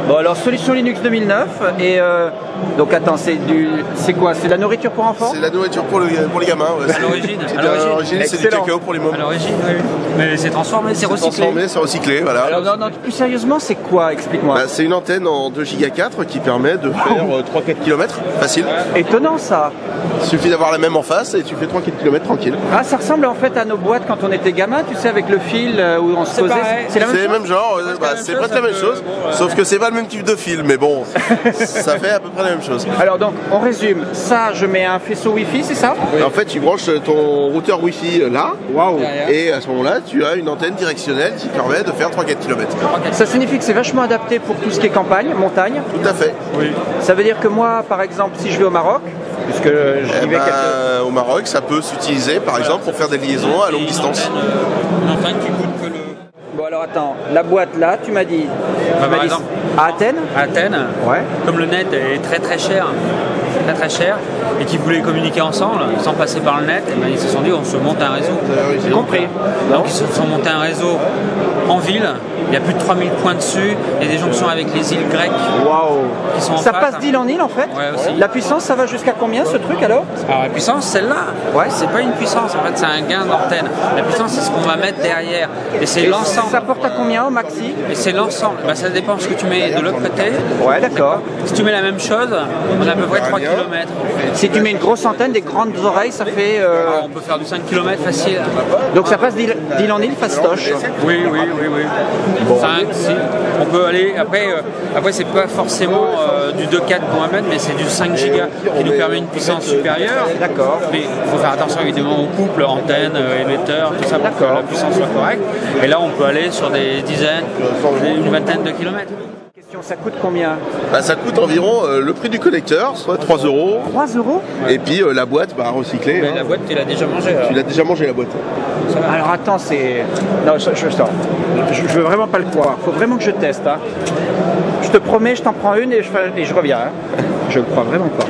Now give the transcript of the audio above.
Bon alors solution Linux 2009 et donc attends c'est quoi? C'est de la nourriture pour enfants? C'est la nourriture pour les gamins. Ouais. À l'origine. C'est du cacao pour les mômes. À l'origine, oui. Mais c'est transformé, c'est recyclé. C'est recyclé, voilà. Alors non, plus sérieusement, c'est quoi? Explique-moi. Bah, c'est une antenne en 2 Go 4 qui permet de faire 3-4 km facile. Étonnant ça. Il suffit d'avoir la même en face et tu fais 3-4 km tranquille. Ah, ça ressemble en fait à nos boîtes quand on était gamin, tu sais, avec le fil où on se posait. C'est le même genre, c'est presque la même chose, sauf que c'est pas le même type de fil, mais bon, ça fait à peu près la même chose. Alors donc, on résume, ça je mets un faisceau Wi-Fi, c'est ça? Oui. En fait, tu branches ton routeur Wi-Fi là, waouh, et à ce moment-là, tu as une antenne directionnelle qui permet de faire 3-4 km. Ça signifie que c'est vachement adapté pour tout ce qui est campagne, montagne? Tout à fait. Oui. Ça veut dire que moi, par exemple, si je vais au Maroc, puisque j'y vais au Maroc, ça peut s'utiliser par exemple pour faire des liaisons à longue distance. Une antenne qui coûte que le... Bon alors attends, la boîte là, tu m'as dit... par exemple, à Athènes? À Athènes, ouais. Comme le net est très cher, et qu'ils voulaient communiquer ensemble sans passer par le net, et ben ils se sont dit on se monte un réseau. J'ai compris. Donc ils se sont montés un réseau en ville, il y a plus de 3000 points dessus, il y a des jonctions avec les îles grecques. Waouh. Qui sont en ça face. passe d'île en île en fait? Ouais, aussi. La puissance ça va jusqu'à combien ce truc alors? Alors la puissance celle-là, ouais. C'est pas une puissance en fait, c'est un gain d'antenne. La puissance c'est ce qu'on va mettre derrière et c'est l'ensemble. Ça porte à combien au maxi? Et c'est l'ensemble, ben, ça dépend ce que tu mets de l'autre côté. Ouais d'accord. Si tu mets la même chose, on a à peu près 3 km. Si tu mets une grosse antenne, des grandes oreilles, ça fait... on peut faire du 5 km facile. Donc ça passe d'île en île fastoche? Oui. Bon. 5, 6. On peut aller, après c'est pas forcément du 2.4 qu'on va mettre, mais c'est du 5 Go qui nous permet une puissance supérieure. D'accord. Mais il faut faire attention évidemment au couple, antenne, émetteur, tout ça pour que la puissance soit correcte. Et là on peut aller sur des dizaines, une vingtaine de kilomètres. Ça coûte combien? Bah, ça coûte environ le prix du connecteur, soit 3 €. 3 €? Et puis la boîte recyclée. Mais la boîte, tu l'as déjà mangée alors. Tu l'as déjà mangé la boîte. Alors attends, c'est... Non, je veux vraiment pas le croire. Faut vraiment que je teste. Hein. Je te promets, je t'en prends une et je reviens. Hein. Je le crois vraiment pas.